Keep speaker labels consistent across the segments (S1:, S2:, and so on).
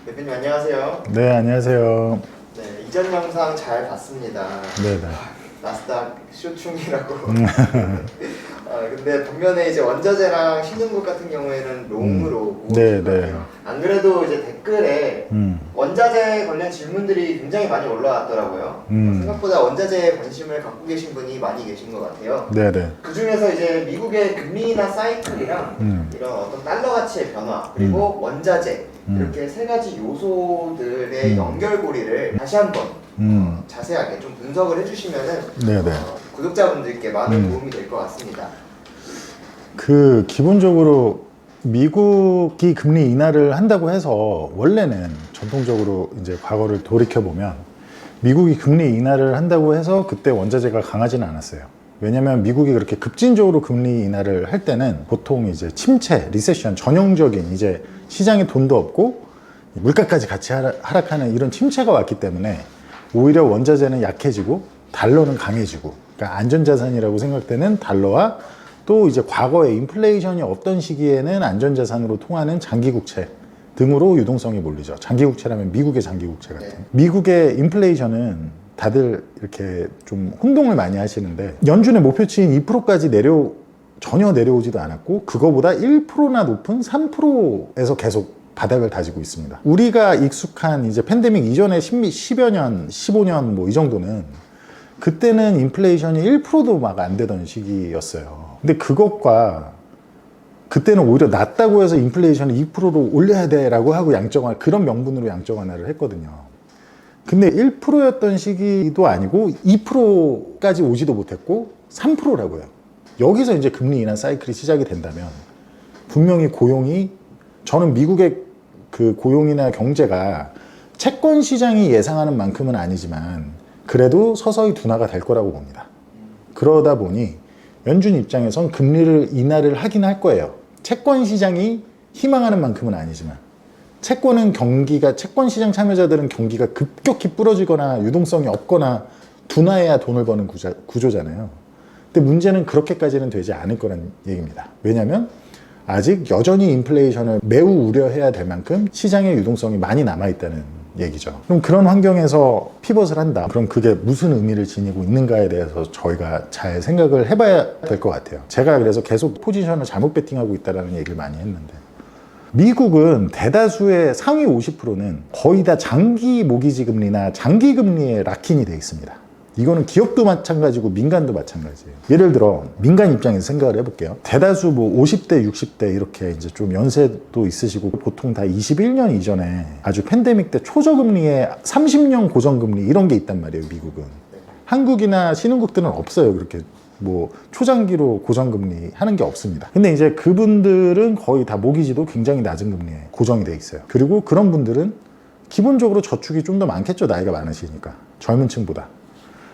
S1: 대표님 안녕하세요.
S2: 네, 안녕하세요.
S1: 네, 이전 영상 잘 봤습니다.
S2: 네네.
S1: 나스닥 쇼충이라고. 근데 반면에 이제 원자재랑 신흥국 같은 경우에는 롱으로 보고
S2: 네,
S1: 있거든요. 안 그래도 이제 댓글에
S2: 음,
S1: 원자재 관련 질문들이 굉장히 많이 올라왔더라고요. 생각보다 원자재에 관심을 갖고 계신 분이 많이 계신 것 같아요.
S2: 네네.
S1: 그 중에서 이제 미국의 금리나 사이클이랑 이런 어떤 달러 가치의 변화 그리고 원자재 이렇게 세 가지 요소들의 연결고리를 다시 한번 자세하게 좀 분석을 해주시면은
S2: 네네.
S1: 구독자분들께 많은 도움이 될 것 같습니다.
S2: 기본적으로 미국이 금리 인하를 한다고 해서 원래는 전통적으로 이제 과거를 돌이켜보면 미국이 금리 인하를 한다고 해서 그때 원자재가 강하지는 않았어요. 왜냐면 미국이 그렇게 급진적으로 금리 인하를 할 때는 보통 이제 침체, 리세션, 전형적인 이제 시장에 돈도 없고 물가까지 같이 하락하는 이런 침체가 왔기 때문에 오히려 원자재는 약해지고 달러는 강해지고, 그러니까 안전자산이라고 생각되는 달러와 또 이제 과거에 인플레이션이 없던 시기에는 안전자산으로 통하는 장기국채 등으로 유동성이 몰리죠. 장기국채라면 미국의 장기국채 같은. 미국의 인플레이션은 다들 이렇게 좀 혼동을 많이 하시는데 연준의 목표치인 2%까지 전혀 내려오지도 않았고 그거보다 1%나 높은 3%에서 계속 바닥을 다지고 있습니다. 우리가 익숙한 이제 팬데믹 이전에 10여 년, 15년 뭐 이 정도는 그때는 인플레이션이 1%도 막 안 되던 시기였어요. 근데 그것과 그때는 오히려 낮다고 해서 인플레이션을 2%로 올려야 돼라고 하고 그런 명분으로 양적 완화를 했거든요. 근데 1%였던 시기도 아니고 2%까지 오지도 못했고 3%라고요. 여기서 이제 금리 인하 사이클이 시작이 된다면 분명히 저는 미국의 그 고용이나 경제가 채권 시장이 예상하는 만큼은 아니지만 그래도 서서히 둔화가 될 거라고 봅니다. 그러다 보니 연준 입장에선 금리를 인하를 하긴 할 거예요. 채권 시장이 희망하는 만큼은 아니지만 채권 시장 참여자들은 경기가 급격히 부러지거나 유동성이 없거나 둔화해야 돈을 버는 구조잖아요. 근데 문제는 그렇게까지는 되지 않을 거란 얘기입니다. 왜냐하면 아직 여전히 인플레이션을 매우 우려해야 될 만큼 시장의 유동성이 많이 남아있다는 얘기죠. 그럼 그런 환경에서 피벗을 한다. 그럼 그게 무슨 의미를 지니고 있는가에 대해서 저희가 잘 생각을 해봐야 될 것 같아요. 제가 그래서 계속 포지션을 잘못 베팅하고 있다는 얘기를 많이 했는데 미국은 대다수의 상위 50%는 거의 다 장기 모기지 금리나 장기 금리에 락인이 돼 있습니다. 이거는 기업도 마찬가지고 민간도 마찬가지예요. 예를 들어 민간 입장에서 생각을 해볼게요. 대다수 뭐 50대, 60대 이렇게 이제 좀 연세도 있으시고 보통 다 21년 이전에 아주 팬데믹 때 초저금리에 30년 고정금리 이런 게 있단 말이에요, 미국은. 한국이나 신흥국들은 없어요. 그렇게 뭐 초장기로 고정금리 하는 게 없습니다. 근데 이제 그분들은 거의 다 모기지도 굉장히 낮은 금리에 고정이 돼 있어요. 그리고 그런 분들은 기본적으로 저축이 좀 더 많겠죠, 나이가 많으시니까. 젊은 층보다.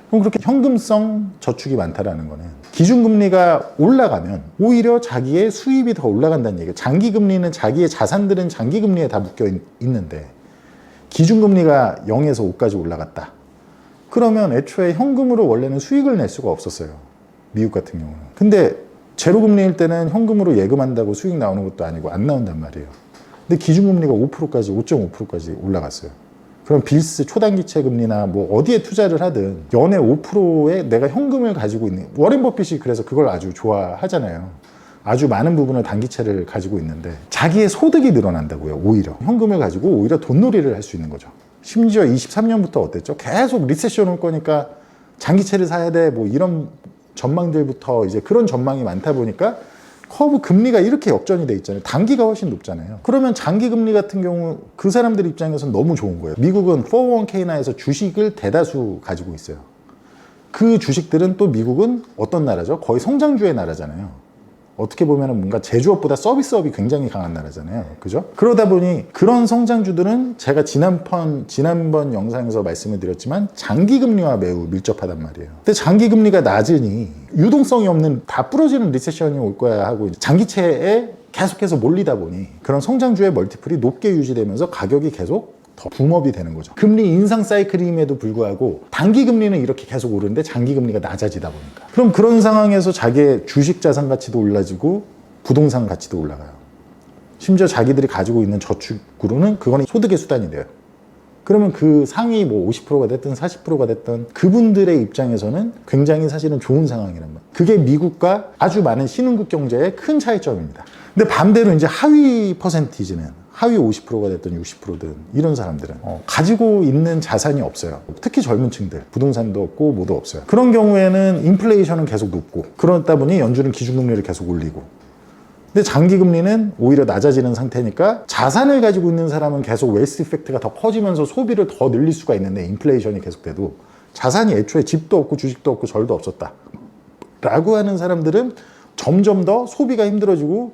S2: 그럼 그렇게 현금성 저축이 많다라는 거는 기준금리가 올라가면 오히려 자기의 수입이 더 올라간다는 얘기예요. 장기금리는 자기의 자산들은 장기금리에 다 묶여 있는데 기준금리가 0에서 5까지 올라갔다. 그러면 애초에 현금으로 원래는 수익을 낼 수가 없었어요. 미국 같은 경우는. 근데 제로금리일 때는 현금으로 예금한다고 수익 나오는 것도 아니고 안 나온단 말이에요. 근데 기준금리가 5%까지, 5.5%까지 올라갔어요. 그럼 빌스 초단기채 금리나 뭐 어디에 투자를 하든 연에 5%에 내가 현금을 가지고 있는, 워렌 버핏이 그래서 그걸 아주 좋아하잖아요. 아주 많은 부분을 단기채를 가지고 있는데 자기의 소득이 늘어난다고요. 오히려 현금을 가지고 오히려 돈놀이를 할 수 있는 거죠. 심지어 23년부터 어땠죠? 계속 리세션 올 거니까 장기채를 사야 돼 뭐 이런 전망들부터 이제 그런 전망이 많다 보니까 커브 금리가 이렇게 역전이 돼 있잖아요. 단기가 훨씬 높잖아요. 그러면 장기 금리 같은 경우 그 사람들 입장에서는 너무 좋은 거예요. 미국은 401k나 해서 주식을 대다수 가지고 있어요. 그 주식들은 또 미국은 어떤 나라죠? 거의 성장주의 나라잖아요. 어떻게 보면 뭔가 제조업보다 서비스업이 굉장히 강한 나라잖아요. 그죠? 그러다 보니 그런 성장주들은 제가 지난번 영상에서 말씀을 드렸지만 장기금리와 매우 밀접하단 말이에요. 근데 장기금리가 낮으니 유동성이 없는 다 부러지는 리세션이 올 거야 하고 장기채에 계속해서 몰리다 보니 그런 성장주의 멀티플이 높게 유지되면서 가격이 계속 더 붐업이 되는 거죠. 금리 인상 사이클임에도 불구하고 단기 금리는 이렇게 계속 오르는데 장기 금리가 낮아지다 보니까. 그럼 그런 상황에서 자기의 주식 자산 가치도 올라지고 부동산 가치도 올라가요. 심지어 자기들이 가지고 있는 저축으로는 그거는 소득의 수단이 돼요. 그러면 그 상위 뭐 50%가 됐든 40%가 됐든 그분들의 입장에서는 굉장히 사실은 좋은 상황이란 말이에요. 그게 미국과 아주 많은 신흥국 경제의 큰 차이점입니다. 근데 반대로 이제 하위 퍼센티지는 하위 50%가 됐든 60%든 이런 사람들은 가지고 있는 자산이 없어요. 특히 젊은 층들 부동산도 없고 뭐도 없어요. 그런 경우에는 인플레이션은 계속 높고 그러다 보니 연준은 기준금리를 계속 올리고 근데 장기금리는 오히려 낮아지는 상태니까 자산을 가지고 있는 사람은 계속 웨스트 이펙트가 더 커지면서 소비를 더 늘릴 수가 있는데 인플레이션이 계속돼도 자산이 애초에 집도 없고 주식도 없고 절도 없었다 라고 하는 사람들은 점점 더 소비가 힘들어지고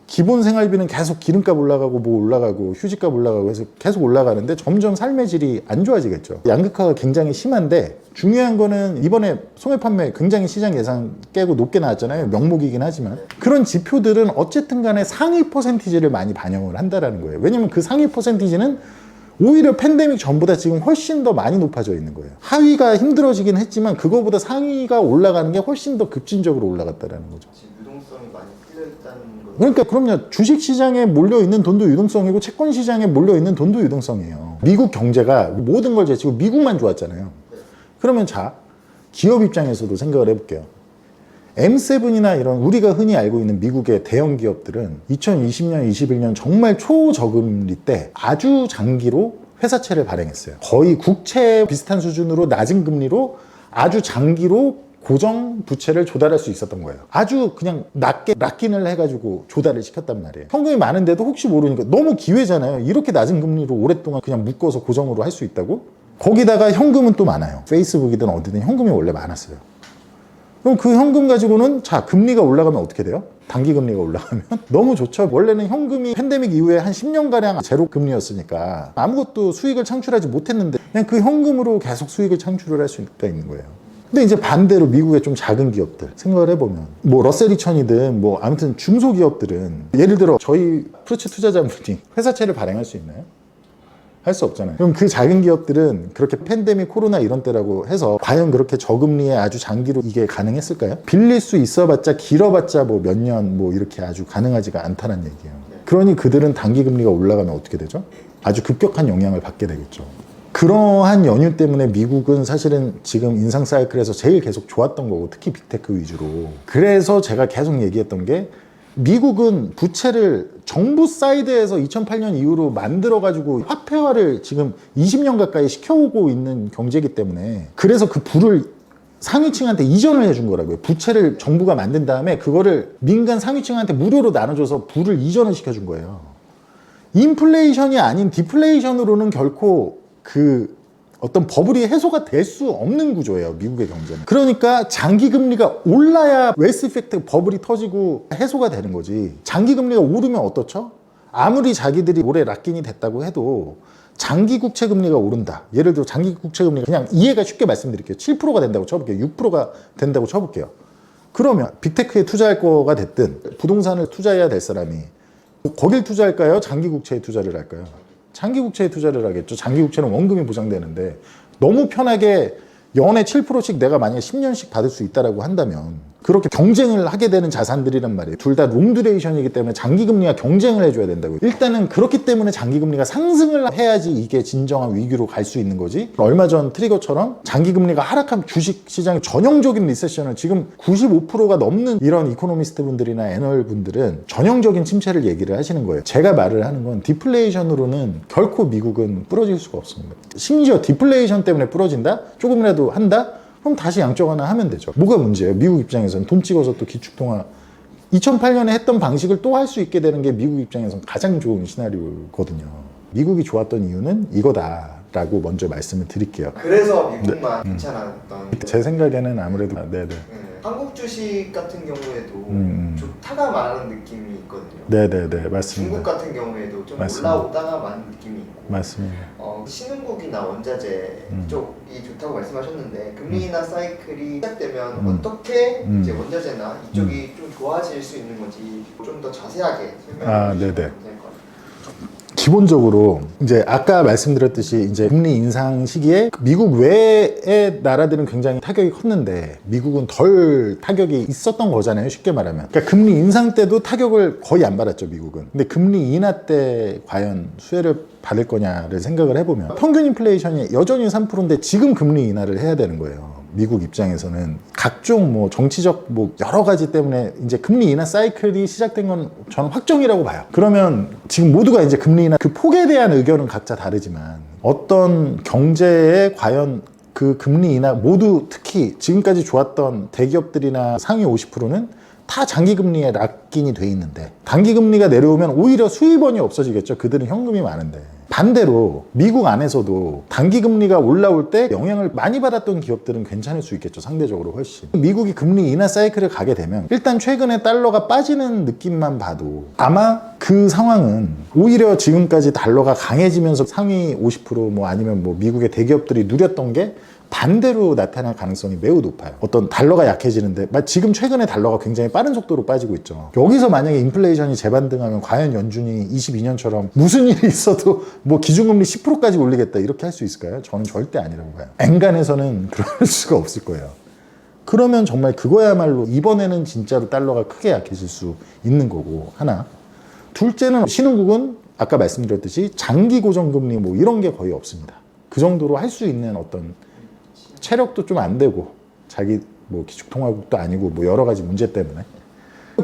S2: 기본 생활비는 계속 기름값 올라가고 뭐 올라가고 휴지값 올라가고 해서 계속 올라가는데 점점 삶의 질이 안 좋아지겠죠. 양극화가 굉장히 심한데 중요한 거는 이번에 소매 판매 굉장히 시장 예상 깨고 높게 나왔잖아요. 명목이긴 하지만 그런 지표들은 어쨌든 간에 상위 퍼센티지를 많이 반영을 한다라는 거예요. 왜냐면 그 상위 퍼센티지는 오히려 팬데믹 전보다 지금 훨씬 더 많이 높아져 있는 거예요. 하위가 힘들어지긴 했지만 그거보다 상위가 올라가는 게 훨씬 더 급진적으로 올라갔다라는 거죠.
S1: 지금 유동성이 많이 풀려있다는 거.
S2: 그러니까 그럼요. 주식시장에 몰려있는 돈도 유동성이고 채권시장에 몰려있는 돈도 유동성이에요. 미국 경제가 모든 걸 제치고 미국만 좋았잖아요. 그러면 자, 기업 입장에서도 생각을 해볼게요. M7이나 이런 우리가 흔히 알고 있는 미국의 대형 기업들은 2020년, 21년 정말 초저금리 때 아주 장기로 회사채를 발행했어요. 거의 국채 비슷한 수준으로 낮은 금리로 아주 장기로 고정 부채를 조달할 수 있었던 거예요. 아주 그냥 낮게 락인을 해가지고 조달을 시켰단 말이에요. 현금이 많은데도 혹시 모르니까 너무 기회잖아요. 이렇게 낮은 금리로 오랫동안 그냥 묶어서 고정으로 할 수 있다고? 거기다가 현금은 또 많아요. 페이스북이든 어디든 현금이 원래 많았어요. 그럼 그 현금 가지고는 자 금리가 올라가면 어떻게 돼요? 단기 금리가 올라가면 너무 좋죠. 원래는 현금이 팬데믹 이후에 한 10년가량 제로 금리였으니까 아무것도 수익을 창출하지 못했는데 그냥 그 현금으로 계속 수익을 창출을 할 수가 있는 거예요. 근데 이제 반대로 미국의 좀 작은 기업들 생각을 해보면 뭐 러셀 2000이든 뭐 아무튼 중소기업들은 예를 들어 저희 프루츠 투자자분이 회사채를 발행할 수 있나요? 할 수 없잖아요. 그럼 그 작은 기업들은 그렇게 팬데믹 코로나 이런 때라고 해서 과연 그렇게 저금리에 아주 장기로 이게 가능했을까요? 빌릴 수 있어봤자 길어봤자 뭐 몇 년 뭐 이렇게 아주 가능하지가 않다는 얘기예요. 그러니 그들은 단기 금리가 올라가면 어떻게 되죠? 아주 급격한 영향을 받게 되겠죠. 그러한 연유 때문에 미국은 사실은 지금 인상 사이클에서 제일 계속 좋았던 거고 특히 빅테크 위주로. 그래서 제가 계속 얘기했던 게 미국은 부채를 정부 사이드에서 2008년 이후로 만들어가지고 화폐화를 지금 20년 가까이 시켜오고 있는 경제이기 때문에 그래서 그 부를 상위층한테 이전을 해준 거라고요. 부채를 정부가 만든 다음에 그거를 민간 상위층한테 무료로 나눠줘서 부를 이전을 시켜준 거예요. 인플레이션이 아닌 디플레이션으로는 결코 그 어떤 버블이 해소가 될 수 없는 구조예요. 미국의 경제는. 그러니까 장기 금리가 올라야 웨스트 이펙트 버블이 터지고 해소가 되는 거지. 장기 금리가 오르면 어떻죠? 아무리 자기들이 올해 락인이 됐다고 해도 장기 국채 금리가 오른다. 예를 들어 장기 국채 금리가 그냥 이해가 쉽게 말씀드릴게요. 7%가 된다고 쳐볼게요. 6%가 된다고 쳐볼게요. 그러면 빅테크에 투자할 거가 됐든 부동산을 투자해야 될 사람이 거길 투자할까요? 장기 국채에 투자를 할까요? 장기 국채에 투자를 하겠죠. 장기 국채는 원금이 보장되는데 너무 편하게 연에 7%씩 내가 만약에 10년씩 받을 수 있다라고 한다면 그렇게 경쟁을 하게 되는 자산들이란 말이에요. 둘 다 롱듀레이션이기 때문에 장기금리가 경쟁을 해줘야 된다고요. 일단은 그렇기 때문에 장기금리가 상승을 해야지 이게 진정한 위기로 갈 수 있는 거지. 얼마 전 트리거처럼 장기금리가 하락하면 주식시장의 전형적인 리세션을 지금 95%가 넘는 이런 이코노미스트 분들이나 애널 분들은 전형적인 침체를 얘기를 하시는 거예요. 제가 말을 하는 건 디플레이션으로는 결코 미국은 부러질 수가 없습니다. 심지어 디플레이션 때문에 부러진다? 조금이라도 한다? 그럼 다시 양적 완화 하면 되죠. 뭐가 문제예요? 미국 입장에서는 돈 찍어서 또 기축통화 2008년에 했던 방식을 또 할 수 있게 되는 게 미국 입장에서는 가장 좋은 시나리오거든요. 미국이 좋았던 이유는 이거다라고 먼저 말씀을 드릴게요.
S1: 그래서 미국만 괜찮았던.
S2: 제 생각에는 아무래도 네네.
S1: 한국 주식 같은 경우에도 좋다가 말하는 느낌이 있거든요.
S2: 네네네 맞습니다.
S1: 중국 같은 경우에도 좀
S2: 맞습니다.
S1: 올라오다가 마는 느낌이 있고.
S2: 맞습니다.
S1: 신흥국이나 원자재 쪽이 좋다고 말씀하셨는데 금리나 사이클이 시작되면 어떻게 이제 원자재나 이쪽이 좀 좋아질 수 있는 건지 좀 더 자세하게 설명해 주시면
S2: 네네.
S1: 감사할 것 같아요.
S2: 기본적으로 이제 아까 말씀드렸듯이 이제 금리 인상 시기에 미국 외의 나라들은 굉장히 타격이 컸는데 미국은 덜 타격이 있었던 거잖아요. 쉽게 말하면. 그러니까 금리 인상 때도 타격을 거의 안 받았죠, 미국은. 근데 금리 인하 때 과연 수혜를 받을 거냐를 생각을 해보면 평균 인플레이션이 여전히 3%인데 지금 금리 인하를 해야 되는 거예요. 미국 입장에서는 각종 뭐 정치적 뭐 여러 가지 때문에 이제 금리 인하 사이클이 시작된 건 저는 확정이라고 봐요. 그러면 지금 모두가 이제 금리 인하 그 폭에 대한 의견은 각자 다르지만 어떤 경제에 과연 그 금리 인하 모두 특히 지금까지 좋았던 대기업들이나 상위 50%는 다 장기금리에 락인이 돼 있는데 단기금리가 내려오면 오히려 수입원이 없어지겠죠. 그들은 현금이 많은데. 반대로 미국 안에서도 단기금리가 올라올 때 영향을 많이 받았던 기업들은 괜찮을 수 있겠죠. 상대적으로 훨씬. 미국이 금리 인하 사이클을 가게 되면 일단 최근에 달러가 빠지는 느낌만 봐도 아마 그 상황은 오히려 지금까지 달러가 강해지면서 상위 50%뭐 아니면 뭐 미국의 대기업들이 누렸던 게 반대로 나타날 가능성이 매우 높아요. 어떤 달러가 약해지는데 지금 최근에 달러가 굉장히 빠른 속도로 빠지고 있죠. 여기서 만약에 인플레이션이 재반등하면 과연 연준이 22년처럼 무슨 일이 있어도 뭐 기준금리 10%까지 올리겠다 이렇게 할 수 있을까요? 저는 절대 아니라고 봐요. 엔간해서는 그럴 수가 없을 거예요. 그러면 정말 그거야말로 이번에는 진짜로 달러가 크게 약해질 수 있는 거고 하나. 둘째는 신흥국은 아까 말씀드렸듯이 장기 고정금리 뭐 이런 게 거의 없습니다. 그 정도로 할 수 있는 어떤 체력도 좀 안 되고 자기 뭐 기축통화국도 아니고 뭐 여러 가지 문제 때문에.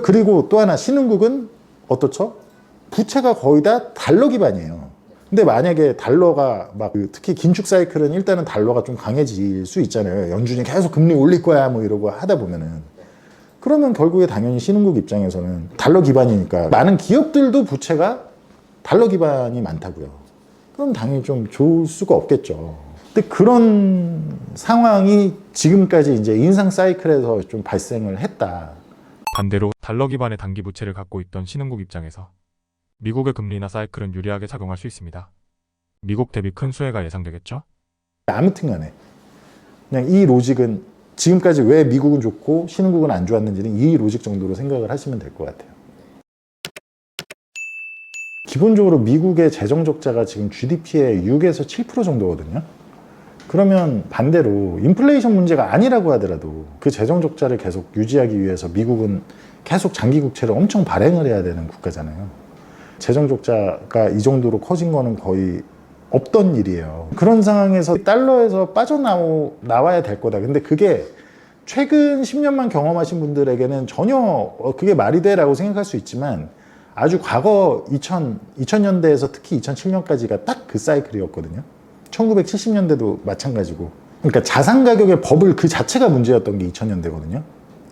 S2: 그리고 또 하나 신흥국은 어떻죠? 부채가 거의 다 달러 기반이에요. 근데 만약에 달러가 막 특히 긴축 사이클은 일단은 달러가 좀 강해질 수 있잖아요. 연준이 계속 금리 올릴 거야 뭐 이러고 하다 보면은 그러면 결국에 당연히 신흥국 입장에서는 달러 기반이니까 많은 기업들도 부채가 달러 기반이 많다고요. 그럼 당연히 좀 좋을 수가 없겠죠. 근데 그런 상황이 지금까지 이제 인상 사이클에서 좀 발생을 했다.
S3: 반대로 달러 기반의 단기 부채를 갖고 있던 신흥국 입장에서 미국의 금리 인하 사이클은 유리하게 작용할 수 있습니다. 미국 대비 큰 수혜가 예상되겠죠?
S2: 아무튼 간에 그냥 이 로직은 지금까지 왜 미국은 좋고 신흥국은 안 좋았는지는 이 로직 정도로 생각을 하시면 될 것 같아요. 기본적으로 미국의 재정 적자가 지금 GDP의 6에서 7% 정도거든요. 그러면 반대로 인플레이션 문제가 아니라고 하더라도 그 재정 적자를 계속 유지하기 위해서 미국은 계속 장기 국채를 엄청 발행을 해야 되는 국가잖아요. 재정 적자가 이 정도로 커진 거는 거의 없던 일이에요. 그런 상황에서 달러에서 빠져나와야 될 거다. 근데 그게 최근 10년만 경험하신 분들에게는 전혀 그게 말이 돼라고 생각할 수 있지만 아주 과거 2000년대에서 특히 2007년까지가 딱 그 사이클이었거든요. 1970년대도 마찬가지고. 그러니까 자산 가격의 버블 그 자체가 문제였던 게 2000년대거든요.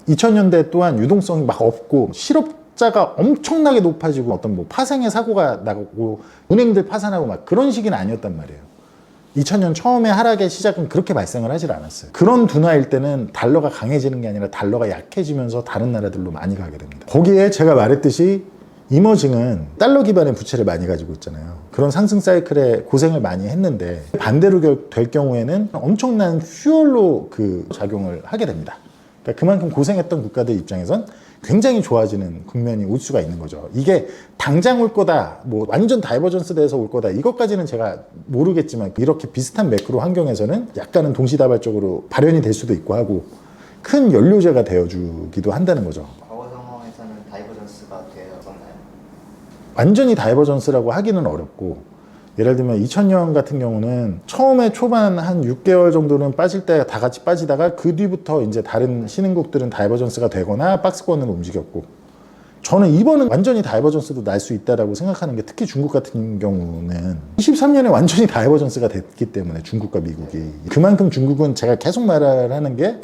S2: 2000년대 또한 유동성이 막 없고 실업자가 엄청나게 높아지고 어떤 뭐 파생의 사고가 나고 은행들 파산하고 막 그런 시기는 아니었단 말이에요. 2000년 처음에 하락의 시작은 그렇게 발생을 하질 않았어요. 그런 둔화일 때는 달러가 강해지는 게 아니라 달러가 약해지면서 다른 나라들로 많이 가게 됩니다. 거기에 제가 말했듯이 이머징은 달러 기반의 부채를 많이 가지고 있잖아요. 그런 상승 사이클에 고생을 많이 했는데 반대로 될 경우에는 엄청난 퓨얼로 그 작용을 하게 됩니다. 그러니까 그만큼 고생했던 국가들 입장에선 굉장히 좋아지는 국면이 올 수가 있는 거죠. 이게 당장 올 거다, 뭐 완전 다이버전스 돼서 올 거다 이것까지는 제가 모르겠지만 이렇게 비슷한 매크로 환경에서는 약간은 동시다발적으로 발현이 될 수도 있고 하고 큰 연료제가 되어주기도 한다는 거죠.
S1: 과거 상황에서는 다이버전스가 되었었나요?
S2: 완전히 다이버전스라고 하기는 어렵고 예를 들면 2000년 같은 경우는 처음에 초반 한 6개월 정도는 빠질 때 다 같이 빠지다가 그 뒤부터 이제 다른 신흥국들은 다이버전스가 되거나 박스권으로 움직였고 저는 이번은 완전히 다이버전스도 날 수 있다라고 생각하는 게 특히 중국 같은 경우는 23년에 완전히 다이버전스가 됐기 때문에 중국과 미국이 그만큼 중국은 제가 계속 말을 하는 게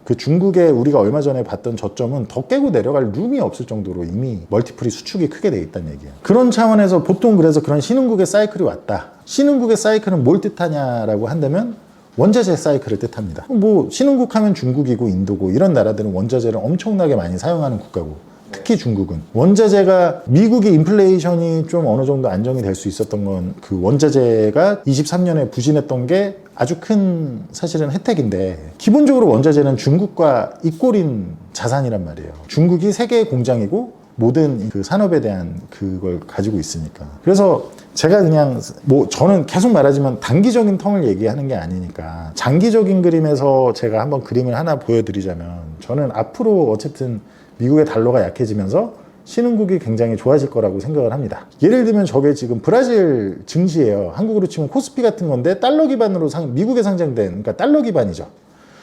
S2: 그 중국에 우리가 얼마 전에 봤던 저점은 더 깨고 내려갈 룸이 없을 정도로 이미 멀티플이 수축이 크게 돼 있다는 얘기예요. 그런 차원에서 보통 그래서 그런 신흥국의 사이클이 왔다. 신흥국의 사이클은 뭘 뜻하냐라고 한다면 원자재 사이클을 뜻합니다. 뭐 신흥국 하면 중국이고 인도고 이런 나라들은 원자재를 엄청나게 많이 사용하는 국가고 특히 중국은 원자재가 미국이 인플레이션이 좀 어느 정도 안정이 될 수 있었던 건 그 원자재가 23년에 부진했던 게 아주 큰 사실은 혜택인데 기본적으로 원자재는 중국과 이꼴인 자산이란 말이에요. 중국이 세계의 공장이고 모든 그 산업에 대한 그걸 가지고 있으니까. 그래서 제가 그냥 뭐 저는 계속 말하지만 단기적인 텀을 얘기하는 게 아니니까 장기적인 그림에서 제가 한번 그림을 하나 보여드리자면 저는 앞으로 어쨌든 미국의 달러가 약해지면서 신흥국이 굉장히 좋아질 거라고 생각을 합니다. 예를 들면 저게 지금 브라질 증시예요. 한국으로 치면 코스피 같은 건데 달러 기반으로 미국에 상장된, 그러니까 달러 기반이죠.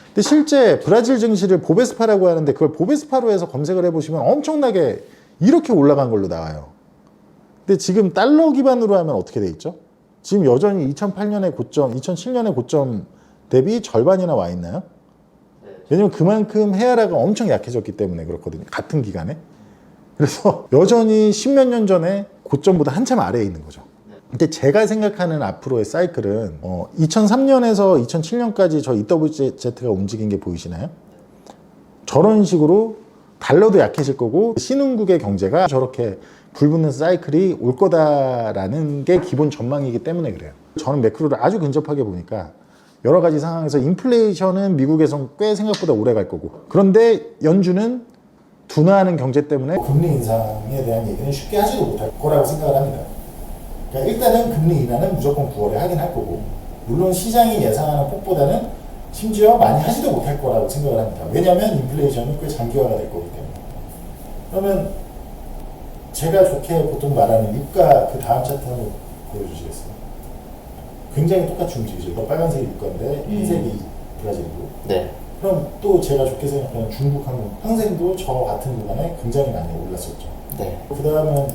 S2: 근데 실제 브라질 증시를 보베스파라고 하는데 그걸 보베스파로 해서 검색을 해보시면 엄청나게 이렇게 올라간 걸로 나와요. 근데 지금 달러 기반으로 하면 어떻게 돼 있죠? 지금 여전히 2008년의 고점, 2007년의 고점 대비 절반이나 와 있나요? 왜냐면 그만큼 헤아라가 엄청 약해졌기 때문에 그렇거든요. 같은 기간에. 그래서 여전히 십몇 년 전에 고점보다 한참 아래에 있는 거죠. 근데 제가 생각하는 앞으로의 사이클은 2003년에서 2007년까지 저 EWZ가 움직인 게 보이시나요? 저런 식으로 달러도 약해질 거고 신흥국의 경제가 저렇게 불붙는 사이클이 올 거다라는 게 기본 전망이기 때문에 그래요. 저는 매크로를 아주 근접하게 보니까 여러 가지 상황에서 인플레이션은 미국에선 꽤 생각보다 오래 갈 거고, 그런데 연준은 둔화하는 경제 때문에 금리 인상에 대한 얘기는 쉽게 하지도 못할 거라고 생각을 합니다. 그러니까 일단은 금리 인하는 무조건 9월에 하긴 할 거고, 물론 시장이 예상하는 폭보다는 심지어 많이 하지도 못할 거라고 생각을 합니다. 왜냐하면 인플레이션이 꽤 장기화가 될 거기 때문에. 그러면 제가 좋게 보통 말하는 유가 그 다음 차트 한번 보여주시겠어요? 굉장히 똑같이 움직이죠. 이거 빨간색이 유가인데 흰색이 브라질이고. 네. 그럼 또 제가 좋게 생각하는 중국 항생도 저 같은 구간에 굉장히 많이 올랐었죠. 네. 그 다음은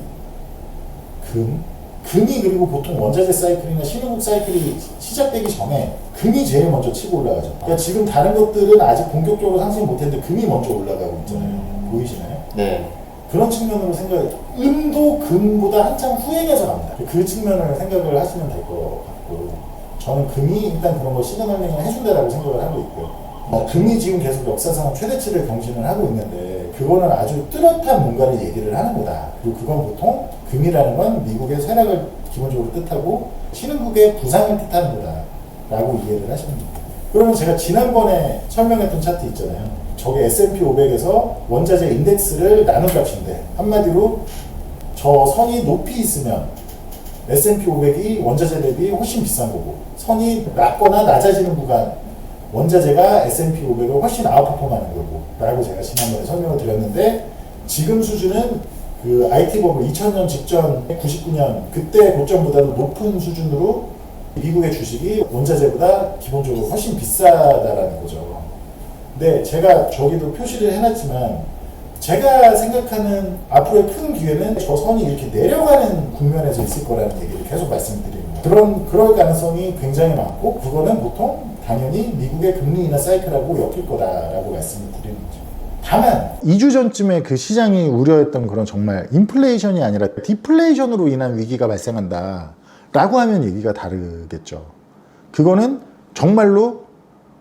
S2: 금이 그리고 보통 원자재 사이클이나 신흥국 사이클이 시작되기 전에 금이 제일 먼저 치고 올라가죠. 그러니까 지금 다른 것들은 아직 본격적으로 상승 못했는데 금이 먼저 올라가고 있잖아요. 보이시나요? 네. 그런 측면으로 은도 금보다 한참 후행해서 갑니다. 그 측면을 생각을 하시면 될 것 같고, 저는 금이 일단 그런 거 시그널링을 해준다라고 생각을 하고 있고요. 금이 지금 계속 역사상 최대치를 경신을 하고 있는데 그거는 아주 뚜렷한 뭔가를 얘기를 하는 거다. 그리고 그건 보통 금이라는 건 미국의 쇠락을 기본적으로 뜻하고 신흥국의 부상을 뜻하는 거다라고 이해를 하시면 됩니다. 그러면 제가 지난번에 설명했던 차트 있잖아요. 저게 S&P 500에서 원자재 인덱스를 나눈 값인데, 한마디로 저 선이 높이 있으면 S&P 500이 원자재 대비 훨씬 비싼 거고, 선이 낮거나 낮아지는 구간 원자재가 S&P 500을 훨씬 아웃퍼폼하는 거고 라고 제가 지난번에 설명을 드렸는데, 지금 수준은 그 IT버블 2000년 직전 99년 그때 고점보다도 높은 수준으로 미국의 주식이 원자재보다 기본적으로 훨씬 비싸다라는 거죠. 근데 제가 저기도 표시를 해놨지만 제가 생각하는 앞으로의 큰 기회는 저 선이 이렇게 내려가는 국면에서 있을 거라는 얘기를 계속 말씀드립니다. 그럴 가능성이 굉장히 많고, 그거는 보통 당연히 미국의 금리 인하 사이클하고 엮일 거다라고 말씀을 드리는 거죠. 다만 2주 전쯤에 그 시장이 우려했던 그런 정말 인플레이션이 아니라 디플레이션으로 인한 위기가 발생한다 라고 하면 얘기가 다르겠죠. 그거는 정말로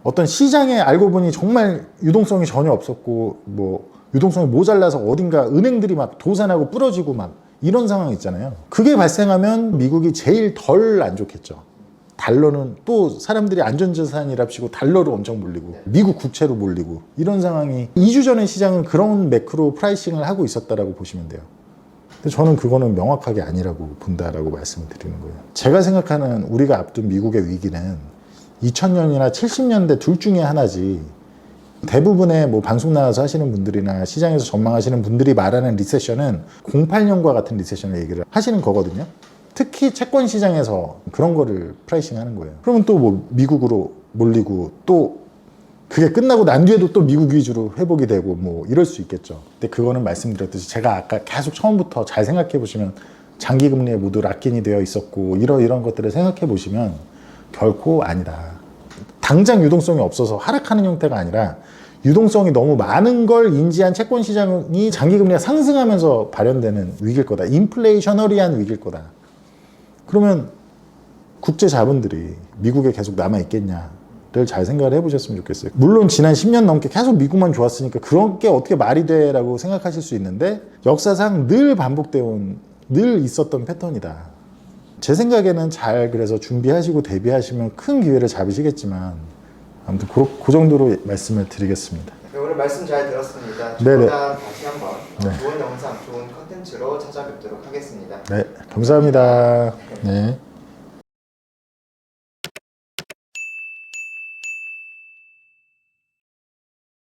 S2: 어떤 시장에 알고 보니 정말 유동성이 전혀 없었고, 뭐 유동성이 모자라서 어딘가 은행들이 막 도산하고 부러지고 막 이런 상황 있잖아요. 그게 발생하면 미국이 제일 덜 안 좋겠죠. 달러는 또 사람들이 안전자산이랍시고 달러로 엄청 몰리고 미국 국채로 몰리고 이런 상황이 2주 전에 시장은 그런 매크로 프라이싱을 하고 있었다라고 보시면 돼요. 근데 저는 그거는 명확하게 아니라고 본다라고 말씀을 드리는 거예요. 제가 생각하는 우리가 앞둔 미국의 위기는 2000년이나 70년대 둘 중에 하나지, 대부분의 뭐 방송 나와서 하시는 분들이나 시장에서 전망하시는 분들이 말하는 리세션은 08년과 같은 리세션을 얘기를 하시는 거거든요. 특히 채권 시장에서 그런 거를 프라이싱 하는 거예요. 그러면 또 뭐 미국으로 몰리고 또 그게 끝나고 난 뒤에도 또 미국 위주로 회복이 되고 뭐 이럴 수 있겠죠. 근데 그거는 말씀드렸듯이 제가 아까 계속 처음부터 잘 생각해 보시면 장기금리에 모두 락인이 되어 있었고 이런 것들을 생각해 보시면 결코 아니다. 당장 유동성이 없어서 하락하는 형태가 아니라 유동성이 너무 많은 걸 인지한 채권 시장이 장기금리가 상승하면서 발현되는 위기일 거다. 인플레이셔너리한 위기일 거다. 그러면 국제 자본들이 미국에 계속 남아있겠냐를 잘 생각을 해보셨으면 좋겠어요. 물론 지난 10년 넘게 계속 미국만 좋았으니까 그런 게 어떻게 말이 돼라고 생각하실 수 있는데, 역사상 늘 반복되어 늘 있었던 패턴이다. 제 생각에는 잘 그래서 준비하시고 대비하시면 큰 기회를 잡으시겠지만, 아무튼 그 정도로 말씀을 드리겠습니다.
S1: 네, 오늘 말씀 잘 들었습니다.
S2: 네네.
S1: 다시 한번 좋은 영상 좋은 컨텐츠로 찾아뵙도록 하겠습니다.
S2: 네, 감사합니다. 네.